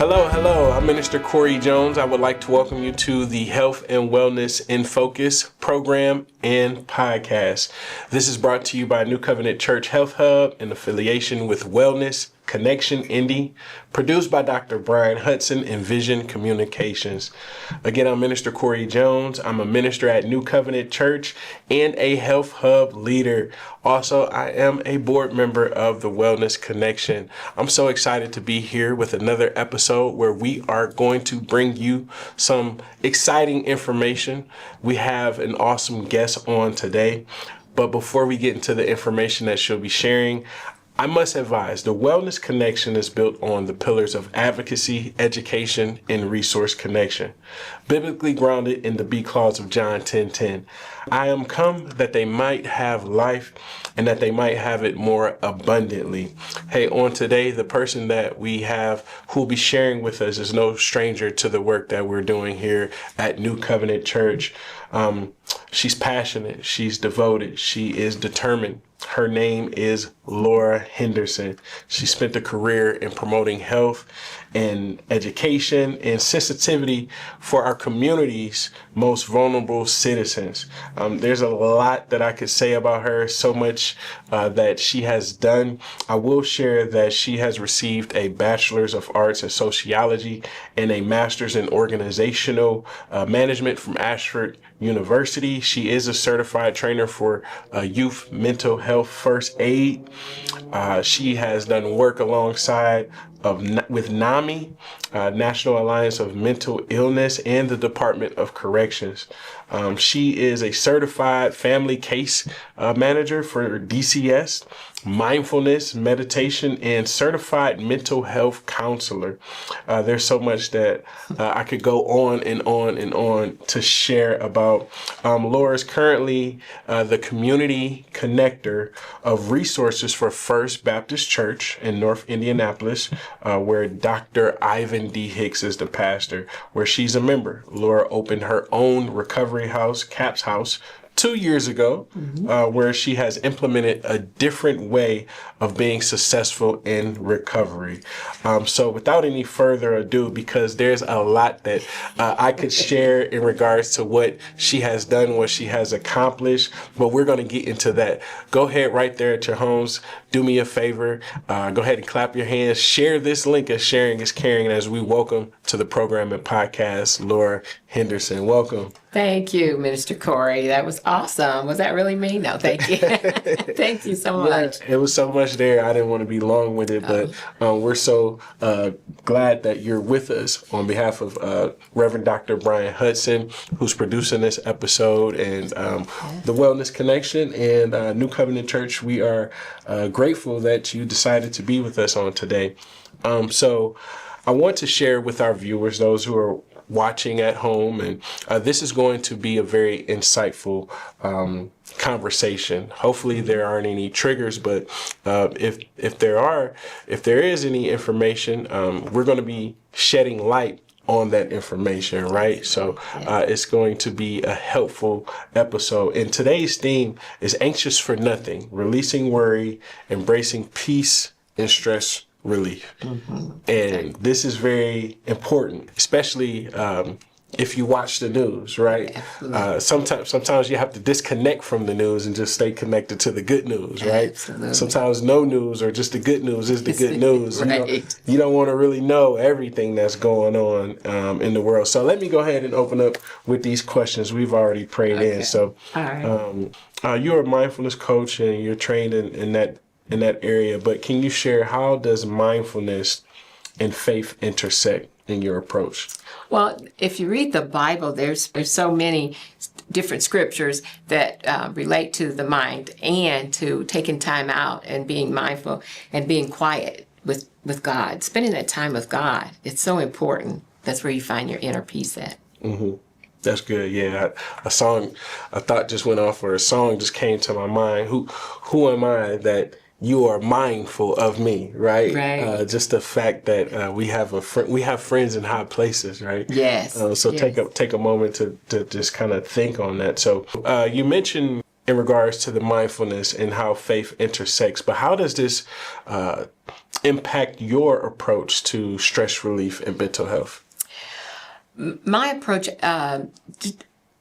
Hello. I'm Minister Corey Jones. I would like to welcome you to the Health and Wellness in Focus program and podcast. This is brought to you by New Covenant Church Health Hub in affiliation with Wellness Connection Indy, produced by Dr. Bryan, Hudson, and Vision Communications. Again, I'm Minister Corey Jones. I'm a minister at New Covenant Church and a Health Hub leader. Also, I am a board member of the Wellness Connection. I'm so excited to be here with another episode where we are going to bring you some exciting information. We have an awesome guest on today. But before we get into the information that she'll be sharing, I must advise the Wellness Connection is built on the pillars of advocacy, education, and resource connection, biblically grounded in the B clause of John 10:10. I am come that they might have life and that they might have it more abundantly. Hey, on today, the person that we have who will be sharing with us is no stranger to the work that we're doing here at New Covenant Church. She's passionate, she's devoted, she is determined. Her name is Lora Henderson. She spent a career in promoting health and education and sensitivity for our community's most vulnerable citizens. There's a lot that I could say about her, so much that she has done. I will share that she has received a Bachelor's of Arts in Sociology and a Master's in Organizational Management from Ashford University. She is a certified trainer for youth mental health first aid. She has done work alongside with NAMI, National Alliance of Mental Illness, and the Department of Corrections. She is a certified family case manager for DCS, mindfulness, meditation, and certified mental health counselor. There's so much that I could go on and on and on to share about. Laura is currently the community connector of resources for First Baptist Church in North Indianapolis, where Dr. Ivan D. Hicks is the pastor, where she's a member. Laura opened her own recovery house, CAPS House, 2 years ago, where she has implemented a different way of being successful in recovery. So without any further ado, because there's a lot that I could share in regards to what she has done, what she has accomplished, but we're going to get into that. Go ahead right there at your homes. Do me a favor. Go ahead and clap your hands. Share this link, as sharing is caring, as we welcome to the program and podcast, Lora Henderson. Welcome. Thank you, Minister Corey. That was awesome. Was that really me? No, thank you. Thank you so much. It was so much there. I didn't want to be long with it, but we're so glad that you're with us on behalf of Reverend Dr. Bryan Hudson, who's producing this episode, and the Wellness Connection and New Covenant Church. We are grateful that you decided to be with us on today. So I want to share with our viewers, those who are watching at home, and this is going to be a very insightful conversation. Hopefully there aren't any triggers, but if there is any information, we're going to be shedding light on that information, right? So it's going to be a helpful episode. And today's theme is anxious for nothing, releasing worry, embracing peace and stress relief. And this is very important, especially if you watch the news, right? Sometimes you have to disconnect from the news and just stay connected to the good news, right? Absolutely. Sometimes no news or just the good news is the good news. Right. You don't want to really know everything that's going on in the world. So let me go ahead and open up with these questions we've already prayed in. So you're a mindfulness coach and you're trained in that area, but can you share, how does mindfulness and faith intersect in your approach? Well, if you read the Bible, there's so many different scriptures that relate to the mind and to taking time out and being mindful and being quiet with God, spending that time with God. It's so important. That's where you find your inner peace at. That's good. Yeah, a song, a thought just went off, or a song just came to my mind. Who am I that you are mindful of me, right? Right. Just the fact that we have friends in high places, right? Yes. So yes. take a moment to just kind of think on that. So you mentioned in regards to the mindfulness and how faith intersects, but how does this impact your approach to stress relief and mental health? My approach,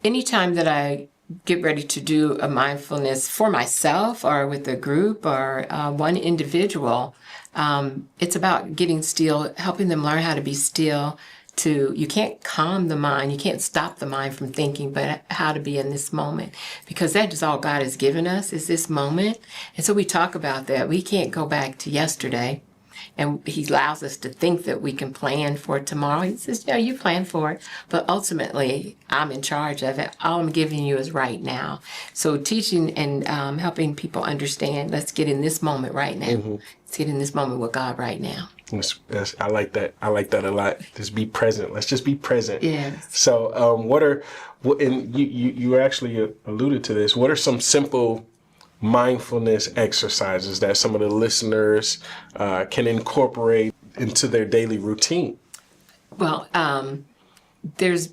anytime that I get ready to do a mindfulness for myself or with a group or one individual, it's about getting still, helping them learn how to be still. You can't calm the mind, you can't stop the mind from thinking, but how to be in this moment, because that is all God has given us, is this moment. And so we talk about that. We can't go back to yesterday. And he allows us to think that we can plan for tomorrow. He says, yeah, you plan for it. But ultimately, I'm in charge of it. All I'm giving you is right now. So teaching and helping people understand, let's get in this moment right now. Mm-hmm. Let's get in this moment with God right now. Yes, I like that. I like that a lot. Just be present. Let's just be present. Yes. So and you actually alluded to this. What are some simple mindfulness exercises that some of the listeners can incorporate into their daily routine? Well, there's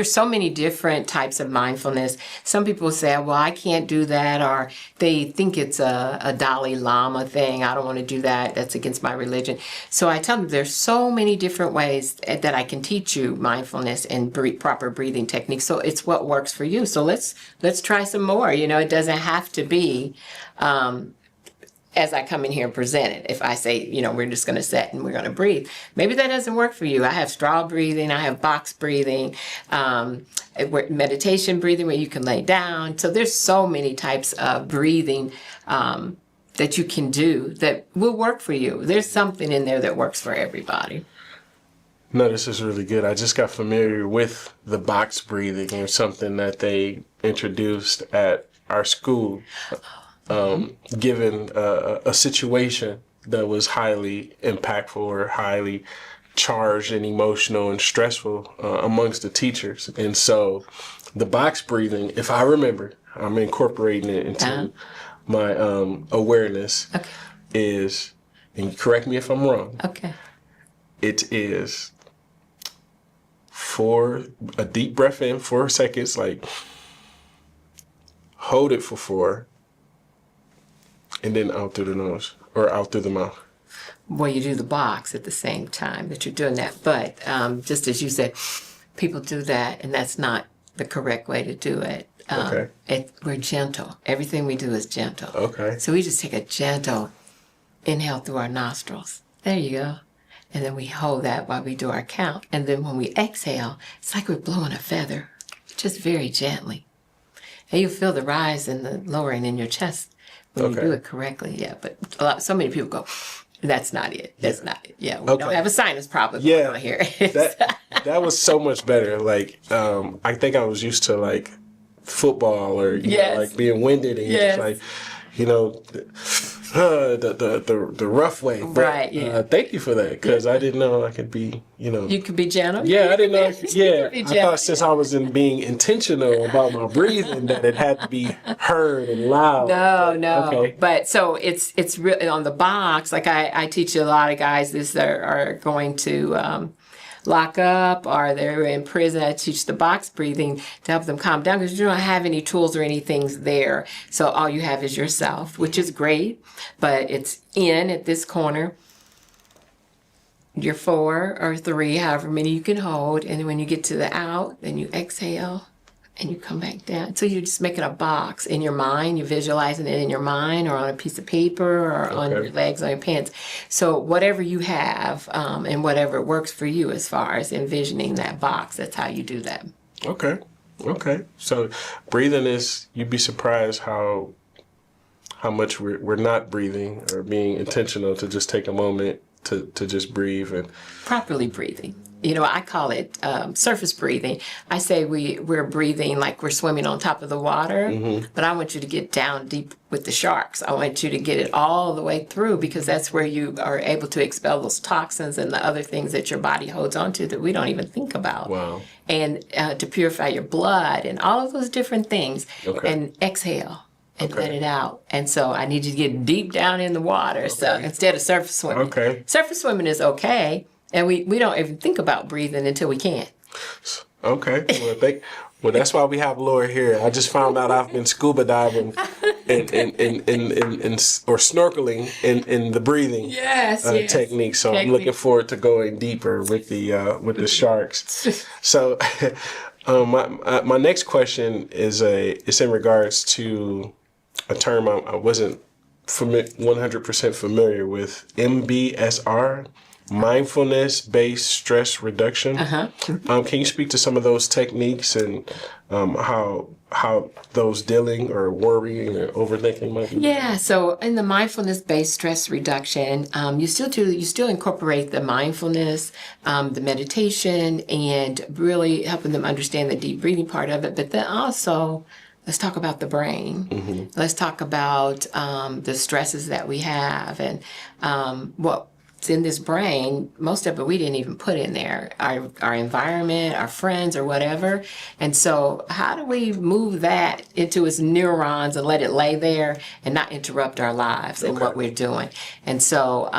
so many different types of mindfulness. Some people say, well, I can't do that, or they think it's a Dalai Lama thing. I don't want to do that. That's against my religion. So I tell them there's so many different ways that I can teach you mindfulness and proper breathing techniques. So it's what works for you. So let's try some more. It doesn't have to be as I come in here and present it. If I say, we're just going to sit and we're going to breathe, maybe that doesn't work for you. I have straw breathing, I have box breathing, meditation breathing where you can lay down. So there's so many types of breathing that you can do that will work for you. There's something in there that works for everybody. No, this is really good. I just got familiar with the box breathing, and something that they introduced at our school. Given a situation that was highly impactful or highly charged and emotional and stressful amongst the teachers. And so the box breathing, if I remember, I'm incorporating it into my awareness, is, and correct me if I'm wrong, it is a deep breath in 4 seconds, like hold it for 4, and then out through the nose or out through the mouth. Well, you do the box at the same time that you're doing that. But just as you said, people do that, and that's not the correct way to do it. We're gentle. Everything we do is gentle. Okay. So we just take a gentle inhale through our nostrils. There you go. And then we hold that while we do our count. And then when we exhale, it's like we're blowing a feather, just very gently. And you feel the rise and the lowering in your chest when you do it correctly. Yeah, but so many people go, that's not it. That's not it. Yeah, we don't have a sinus problem going on here. that was so much better. Like, I think I was used to like football or like being winded and just like, the rough way. But, right. Yeah. Thank you for that, because I didn't know I could be, You could be gentle. Yeah, I didn't know. Yeah, I thought since I was being intentional about my breathing that it had to be heard and loud. No. Okay. But so it's really on the box. Like I teach a lot of guys this that are going to lock up or they're in prison. I teach the box breathing to help them calm down, because you don't have any tools or anything there. So all you have is yourself, which is great, but it's in at this corner. You're 4 or 3, however many you can hold. And when you get to the out, then you exhale and you come back down. So you're just making a box in your mind. You're visualizing it in your mind or on a piece of paper or on your legs, on your pants. So whatever you have and whatever works for you as far as envisioning that box, that's how you do that. Okay. So breathing is, you'd be surprised how much we're not breathing or being intentional to just take a moment to just breathe and properly breathing. I call it surface breathing. I say we're breathing like we're swimming on top of the water, but I want you to get down deep with the sharks. I want you to get it all the way through, because that's where you are able to expel those toxins and the other things that your body holds on to that we don't even think about. Wow. And to purify your blood and all of those different things. And exhale. And let it out. And so I need you to get deep down in the water. So instead of surface swimming. Surface swimming is okay. And we don't even think about breathing until we can't. Okay. Well, that's why we have Lora here. I just found out I've been scuba diving or snorkeling in the breathing Yes. technique. So I'm looking forward to going deeper with the sharks. So my next question is it's in regards to a term I wasn't 100% familiar with, MBSR. Mindfulness-based stress reduction. Can you speak to some of those techniques and how those dealing or worrying or overthinking might be? Yeah. So in the mindfulness-based stress reduction, you still incorporate the mindfulness, the meditation, and really helping them understand the deep breathing part of it. But then also, let's talk about the brain. Let's talk about the stresses that we have and what's in this brain. Most of it we didn't even put in there. Our environment, our friends, or whatever. And so how do we move that into its neurons and let it lay there and not interrupt our lives and what we're doing? And so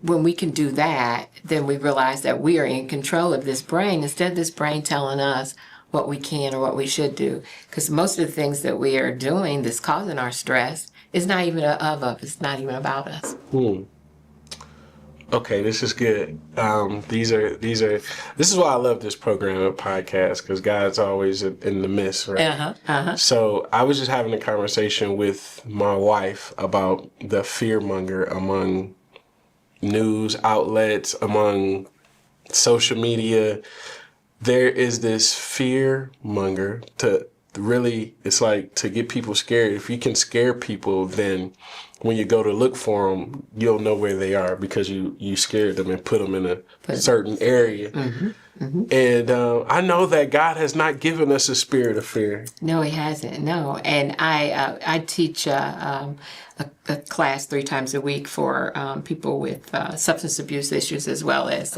when we can do that, then we realize that we are in control of this brain instead of this brain telling us what we can or what we should do. Because most of the things that we are doing that's causing our stress is not even of us. It's not even about us. Okay, this is good. This is why I love this program, a podcast, because God's always in the midst, right? So I was just having a conversation with my wife about the fearmonger among news outlets, among social media. There is this fearmonger to really, it's like to get people scared. If you can scare people, then when you go to look for them, you'll know where they are because you scared them and put them in a certain area. And I know that God has not given us a spirit of fear. No, He hasn't. No. And I teach a class 3 times a week for people with substance abuse issues as well as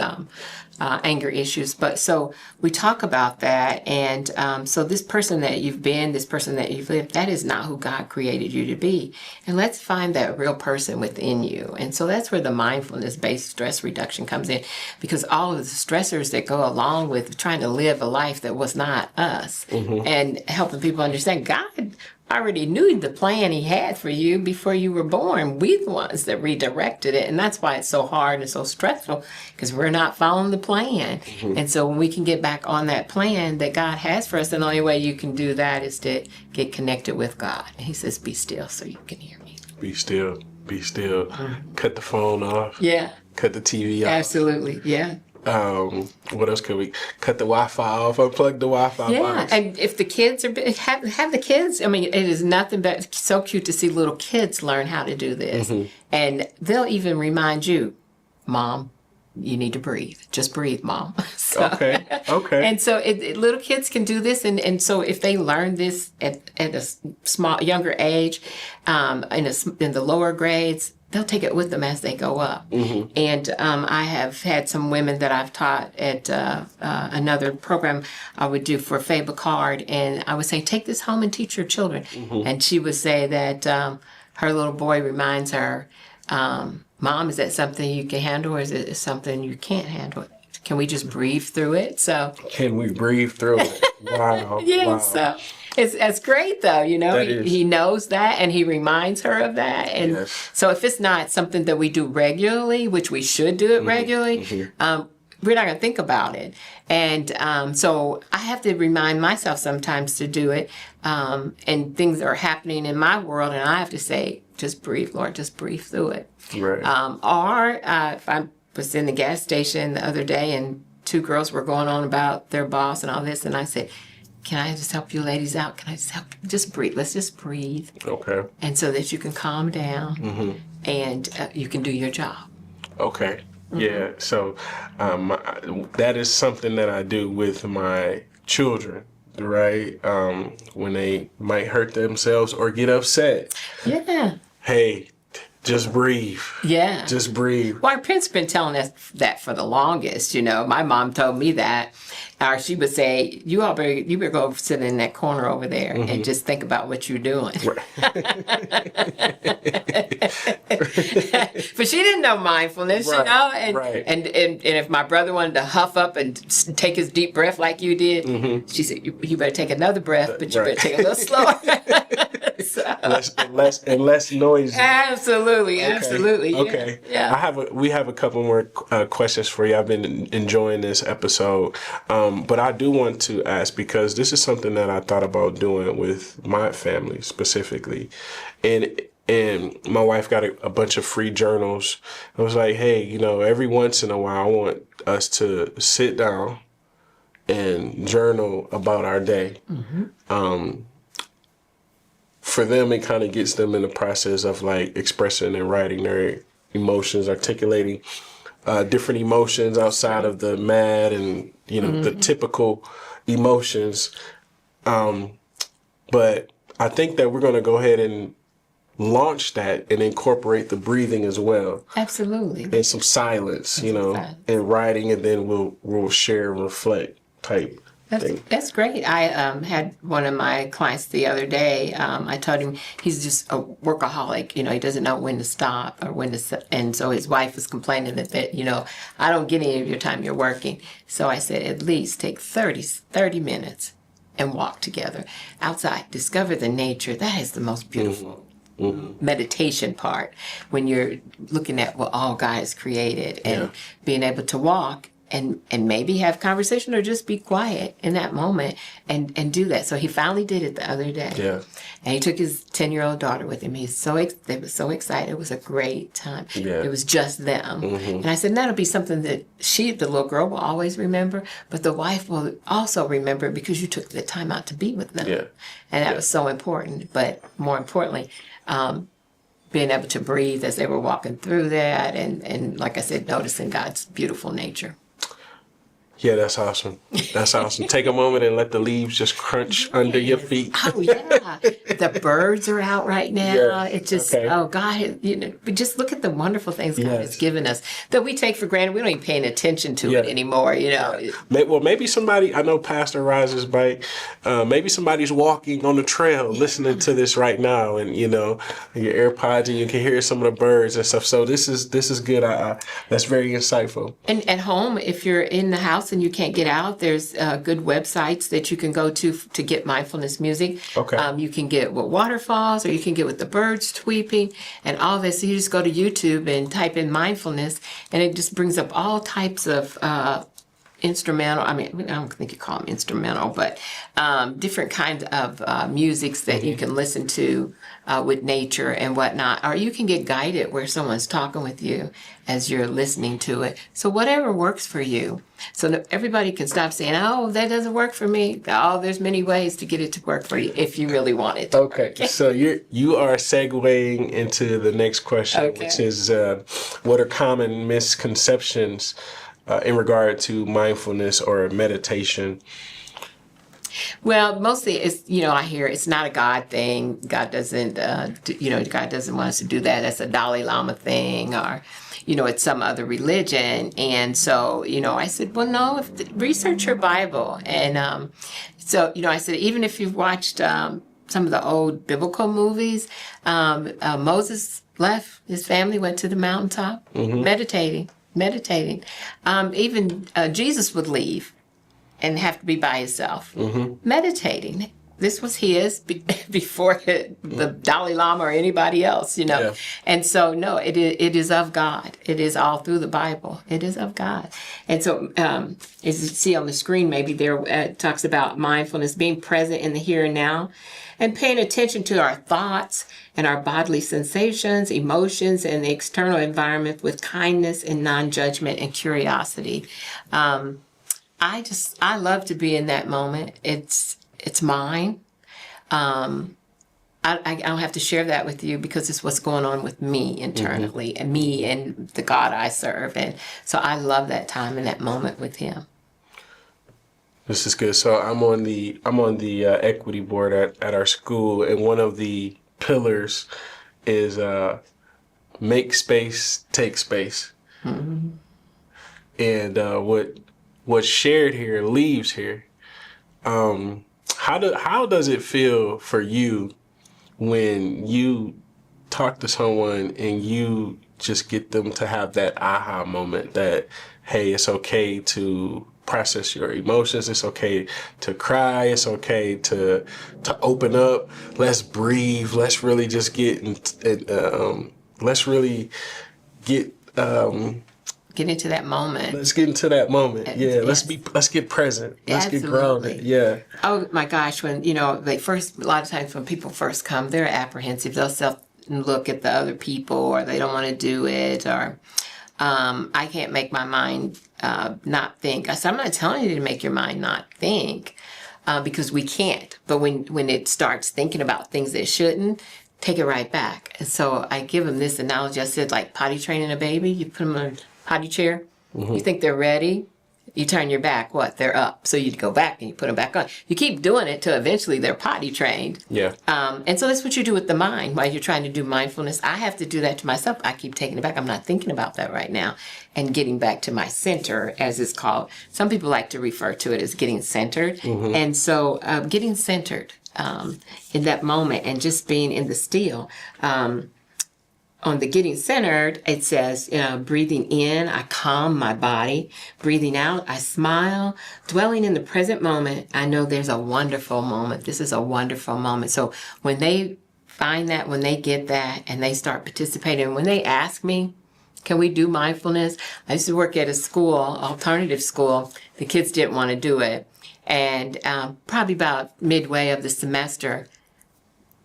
anger issues. But so we talk about that. And so this person that you've been, this person that you've lived, that is not who God created you to be. And let's find that real person within you. And so that's where the mindfulness-based stress reduction comes in, because all of the stressors that go along with trying to live a life that was not us and helping people understand God already knew the plan He had for you before you were born. We're the ones that redirected it. And that's why it's so hard and so stressful, because we're not following the plan. And so when we can get back on that plan that God has for us, the only way you can do that is to get connected with God. And He says, be still so you can hear me. Be still. Be still. Cut the phone off. Yeah. Cut the TV off. Absolutely. Yeah. What else could we cut the Wi-Fi off? Unplug the Wi-Fi box. And if the kids are have the kids, I mean, it is nothing but so cute to see little kids learn how to do this, and they'll even remind you, Mom, you need to breathe. Just breathe, Mom. So, okay. And so little kids can do this, and so if they learn this at a younger age, in the lower grades, they'll take it with them as they go up. And I have had some women that I've taught at another program I would do for Faye Bacard, and I would say, take this home and teach your children. And she would say that her little boy reminds her, Mom, is that something you can handle, or is it something you can't handle? Can we just breathe through it? So can we breathe through it? Wow. Wow. So it's great though, he knows that, and he reminds her of that. And so if it's not something that we do regularly, which we should do it regularly, we're not going to think about it. And so I have to remind myself sometimes to do it. And things are happening in my world, and I have to say, just breathe, Lord, just breathe through it. Right. Or if I was in the gas station the other day and 2 girls were going on about their boss and all this, and I said, can I just help you ladies out? Can I just help you? Just breathe. Let's just breathe. Okay. And so that you can calm down and you can do your job. Okay. Yeah. So that is something that I do with my children, right? When they might hurt themselves or get upset. Yeah. Hey, just breathe. Yeah. Just breathe. Well, our parents have been telling us that for the longest. My mom told me that. Or she would say, you better go sit in that corner over there and just think about what you're doing. Right. But she didn't know mindfulness, And, and if my brother wanted to huff up and take his deep breath like you did, she said, you better take another breath, but you better take it a little slower. less noisy. Absolutely, Okay. absolutely. Yeah. Okay. Yeah. We have a couple more questions for you. I've been enjoying this episode, but I do want to ask, because this is something that I thought about doing with my family specifically, and my wife got a bunch of free journals. I was like, hey, every once in a while, I want us to sit down and journal about our day. For them, it kind of gets them in the process of like expressing and writing their emotions, articulating different emotions outside of the mad and, the typical emotions. But I think that we're going to go ahead and launch that and incorporate the breathing as well. Absolutely. And some silence, Silence. and writing, and then we'll share and reflect type thing. That's great. I had one of my clients the other day. I told him he's just a workaholic. He doesn't know when to stop or when to. And so his wife was complaining that I don't get any of your time. You're working. So I said, at least take 30 minutes and walk together outside. Discover the nature. That is the most beautiful. Meditation part, when you're looking at what all God has created and being able to walk and maybe have conversation or just be quiet in that moment and do that. So he finally did it the other day. Yeah. And he took his 10-year-old daughter with him. They were so excited. It was a great time. Yeah. It was just them. And I said, that'll be something that the little girl, will always remember, but the wife will also remember because you took the time out to be with them. Yeah. And that was so important. But more importantly, being able to breathe as they were walking through that, and like I said, noticing God's beautiful nature. Yeah, that's awesome. That's awesome. Take a moment and let the leaves just crunch under your feet. Oh, yeah. The birds are out right now. Yeah. It's just, Okay. oh, God, but just look at the wonderful things God has given us that we take for granted. We don't even pay any attention to it anymore, Well, maybe somebody, I know Pastor Rises Bike, maybe somebody's walking on the trail listening to this right now, and, your AirPods, and you can hear some of the birds and stuff. So this is good. That's very insightful. And at home, if you're in the house and you can't get out, there's good websites that you can go to get mindfulness music. Okay. You can get with waterfalls, or you can get with the birds tweeping and all this. So you just go to YouTube and type in mindfulness, and it just brings up all types of instrumental. I don't think you call them instrumental, but different kinds of musics that you can listen to with nature and whatnot. Or you can get guided where someone's talking with you as you're listening to it. So whatever works for you. So that everybody can stop saying, oh, that doesn't work for me. Oh, there's many ways to get it to work for you if you really want it to. Okay. So you are segueing into the next question, which is what are common misconceptions in regard to mindfulness or meditation? Well, mostly it's, I hear it's not a God thing. God doesn't, God doesn't want us to do that. That's a Dalai Lama thing, or, it's some other religion. And so, I said, well, no, research your Bible. And so, I said, even if you've watched some of the old biblical movies, Moses left, his family went to the mountaintop, meditating. Even Jesus would leave and have to be by himself, meditating. This was his before the Dalai Lama or anybody else, Yeah. And so, no, it is of God. It is all through the Bible. It is of God. And so, as you see on the screen, maybe there it talks about mindfulness, being present in the here and now, and paying attention to our thoughts and our bodily sensations, emotions, and the external environment with kindness and non-judgment and curiosity. I love to be in that moment. It's mine. I don't have to share that with you because it's what's going on with me internally, and me and the God I serve. And so I love that time and that moment with him. This is good. So I'm on the equity board at our school, and one of the pillars is make space, take space. And what's shared here leaves here. How does it feel for you when you talk to someone and you just get them to have that aha moment that, hey, it's okay to process your emotions. It's okay to cry. It's okay to open up. Let's breathe. Let's really just let's really get into that moment. Let's get into that moment. Yeah, Yes. let's get present. Let's Absolutely. get grounded. Yeah. Oh my gosh, when a lot of times when people first come, they're apprehensive. They'll look at the other people, or they don't want to do it, or I can't make my mind not think. I said, I'm not telling you to make your mind not think, because we can't. But when it starts thinking about things that it shouldn't, take it right back. And so I give them this analogy. I said, like potty training a baby. You put them in a potty chair. You think they're ready. You turn your back, they're up. So you go back and you put them back on. You keep doing it till eventually they're potty trained. Yeah. And so that's what you do with the mind while you're trying to do mindfulness. I have to do that to myself. I keep taking it back. I'm not thinking about that right now. And getting back to my center, as it's called. Some people like to refer to it as getting centered. And so getting centered in that moment and just being in the still. On the getting centered, it says, breathing in, I calm my body. Breathing out, I smile. Dwelling in the present moment, I know there's a wonderful moment. This is a wonderful moment. So when they find that, when they get that, and they start participating, when they ask me, can we do mindfulness? I used to work at a school, alternative school. The kids didn't want to do it. And probably about midway of the semester,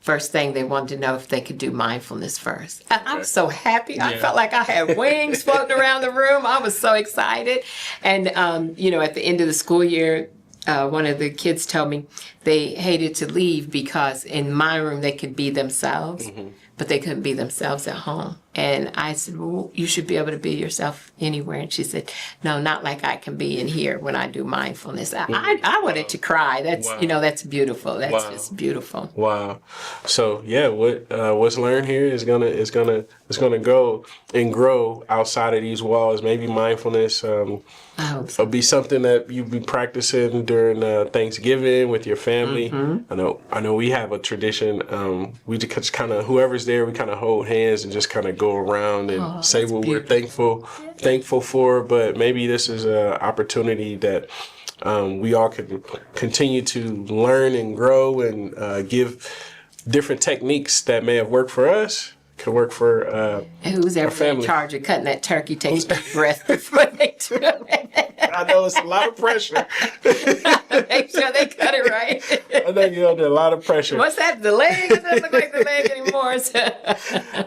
first thing they wanted to know if they could do mindfulness first. I was so happy. Yeah. I felt like I had wings floating around the room. I was so excited. And, at the end of the school year, one of the kids told me they hated to leave because in my room they could be themselves, but they couldn't be themselves at home. And I said, well, you should be able to be yourself anywhere. And she said, no, not like I can be in here when I do mindfulness. I wanted to cry. That's, that's beautiful. That's just beautiful. Wow. So yeah, what's learned here is gonna go and grow outside of these walls. Maybe mindfulness I hope so. will be something that you be practicing during Thanksgiving with your family. I know we have a tradition. We just kind of, whoever's there, we kind of hold hands and just kind of go around and say what we're thankful for. But maybe this is an opportunity that we all can continue to learn and grow and give different techniques that may have worked for us. Could work for and who's ever in charge of cutting that turkey takes a deep breath before they do it. I know it's a lot of pressure. Make sure they cut it right. I know you're under a lot of pressure. What's that? The leg? It doesn't look like the leg anymore.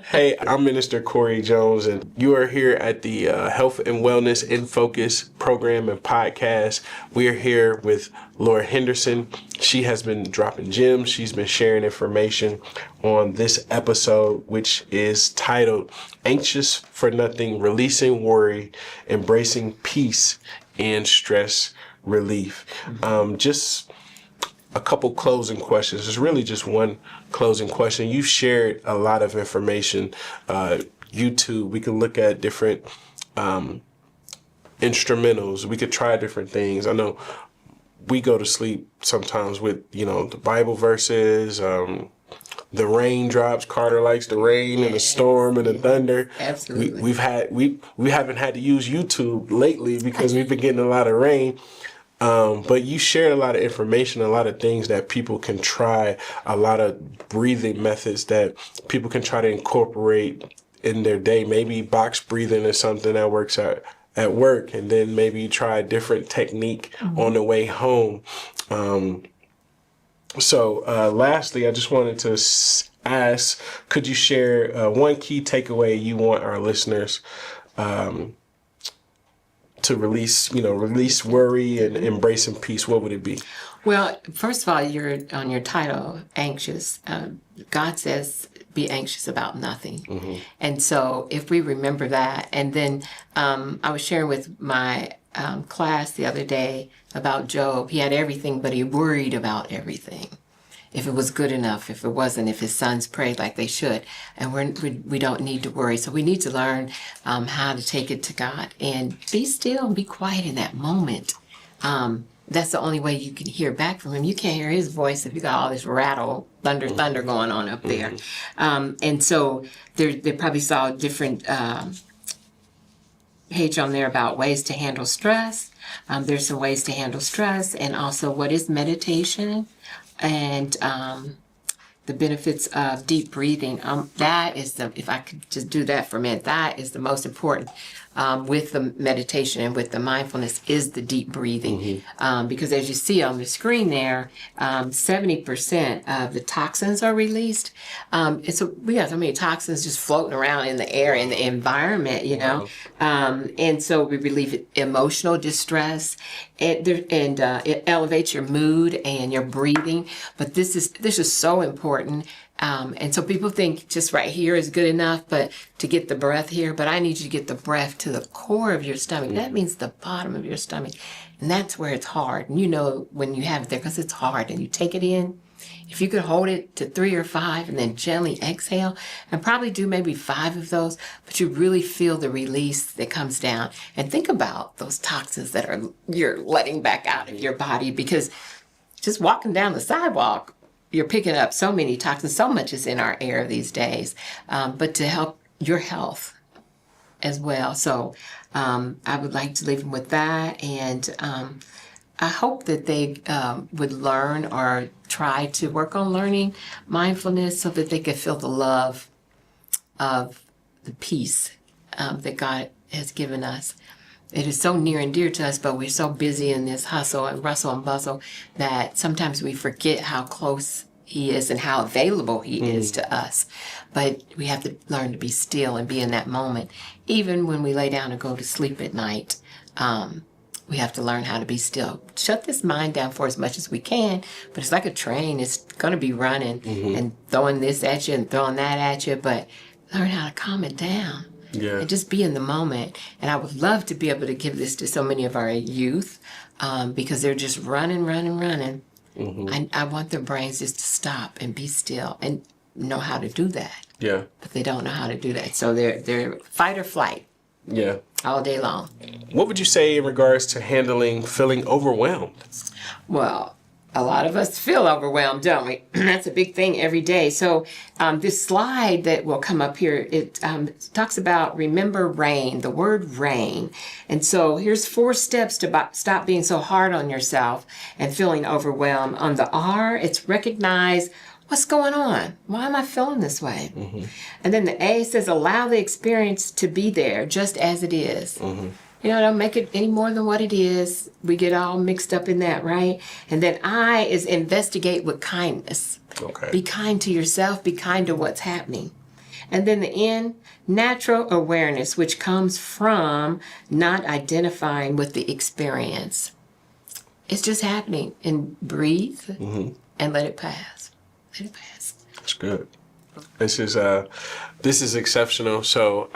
Hey, I'm Minister Corey Jones, and you are here at the Health and Wellness in Focus program and podcast. We are here with Lora Henderson. She has been dropping gems. She's been sharing information on this episode, which is titled Anxious for Nothing, Releasing Worry, Embracing Peace and Stress Relief. Just a couple closing questions. It's really just one closing question. You've shared a lot of information. YouTube, we can look at different instrumentals. We could try different things. I know we go to sleep sometimes with, the Bible verses, the raindrops. Carter likes the rain and the storm and the thunder. Absolutely. We haven't had to use YouTube lately because we've been getting a lot of rain. But you shared a lot of information, a lot of things that people can try, a lot of breathing methods that people can try to incorporate in their day. Maybe box breathing is something that works at work, and then maybe you try a different technique on the way home. So lastly, I just wanted to ask, could you share one key takeaway you want our listeners to release worry and embracing peace? What would it be? Well, first of all, you're on your title, anxious. God says, be anxious about nothing. And so if we remember that, and then I was sharing with my class the other day about Job. He had everything, but he worried about everything. If it was good enough, if it wasn't, if his sons prayed like they should. And we don't need to worry. So we need to learn how to take it to God and be still and be quiet in that moment. That's the only way you can hear back from him. You can't hear his voice if you got all this rattle, thunder going on up there. And so they probably saw different page on there about ways to handle stress. There's some ways to handle stress, and also what is meditation, and the benefits of deep breathing. That is if I could just do that for a minute, that is the most important with the meditation and with the mindfulness is the deep breathing. Because as you see on the screen there, 70% of the toxins are released. We got so many toxins just floating around in the air, in the environment, you know. And so we relieve emotional distress, and it elevates your mood and your breathing. But this is so important. And so people think just right here is good enough, but to get the breath here, but I need you to get the breath to the core of your stomach. That means the bottom of your stomach. And that's where it's hard. And you know when you have it there, because it's hard, and you take it in. If you could hold it to 3 or 5 and then gently exhale, and probably do maybe 5 of those, but you really feel the release that comes down. And think about those toxins that you're letting back out of your body, because just walking down the sidewalk, you're picking up so many toxins. So much is in our air these days, but to help your health as well. So I would like to leave them with that, and I hope that they would learn or try to work on learning mindfulness so that they could feel the love of the peace that God has given us. It is so near and dear to us, but we're so busy in this hustle and rustle and bustle that sometimes we forget how close He is and how available He is to us. But we have to learn to be still and be in that moment. Even when we lay down and go to sleep at night, we have to learn how to be still. Shut this mind down for as much as we can, but it's like a train. It's going to be running and throwing this at you and throwing that at you, but learn how to calm it down. And just be in the moment. And I would love to be able to give this to so many of our youth because they're just running. I want their brains just to stop and be still and know how to do that. But they don't know how to do that. So they're fight or flight. All day long. What would you say in regards to handling feeling overwhelmed? Well, a lot of us feel overwhelmed, don't we? That's a big thing every day. So this slide that will come up here, it talks about remember rain, the word rain. And so here's 4 steps to stop being so hard on yourself and feeling overwhelmed. On the R, it's recognize what's going on. Why am I feeling this way? And then the A says allow the experience to be there just as it is. You know, don't make it any more than what it is. We get all mixed up in that, right? And then I is investigate with kindness. Be kind to yourself. Be kind to what's happening. And then the N, natural awareness, which comes from not identifying with the experience. It's just happening. And breathe and let it pass. Let it pass. That's good. This is exceptional. So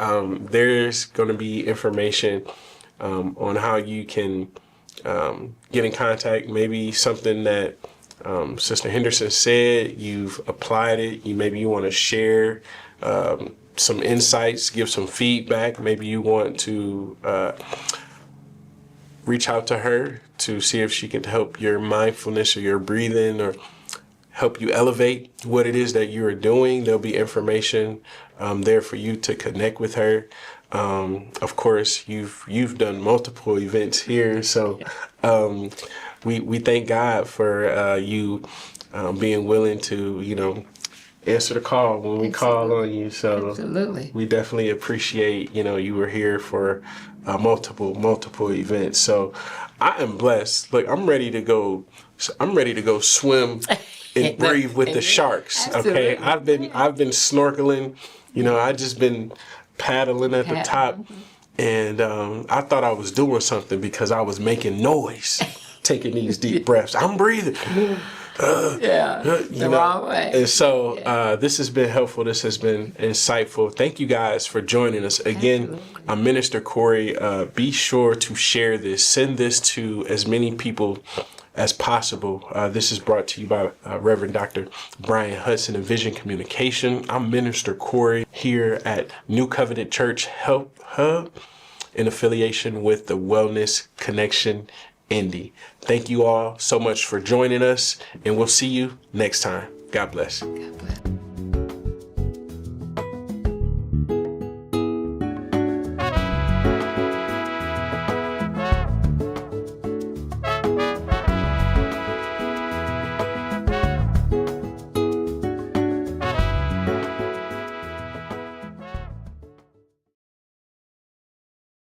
there's going to be information on how you can get in contact. Maybe something that Sister Henderson said, you've applied it. Maybe you want to share some insights, give some feedback. Maybe you want to reach out to her to see if she can help your mindfulness or your breathing or help you elevate what it is that you are doing. There'll be information there for you to connect with her. Of course, you've done multiple events here, so we thank God for you being willing to answer the call when we call on you. So absolutely, we definitely appreciate you were here for multiple events. So I am blessed. Look, I'm ready to go swim and breathe with the sharks. Absolutely. Okay, I've been snorkeling. I just been paddling at the top, and I thought I was doing something because I was making noise, taking these deep breaths. I'm breathing. The wrong way. And so this has been helpful. This has been insightful. Thank you guys for joining us. Again, Absolutely. I'm Minister Corey. Be sure to share this. Send this to as many people as possible. This is brought to you by Reverend Dr. Bryan Hudson of Vision Communication. I'm Minister Corey here at New Covenant Church Health Hub in affiliation with the Wellness Connection Indy. Thank you all so much for joining us, and we'll see you next time. God bless. God bless.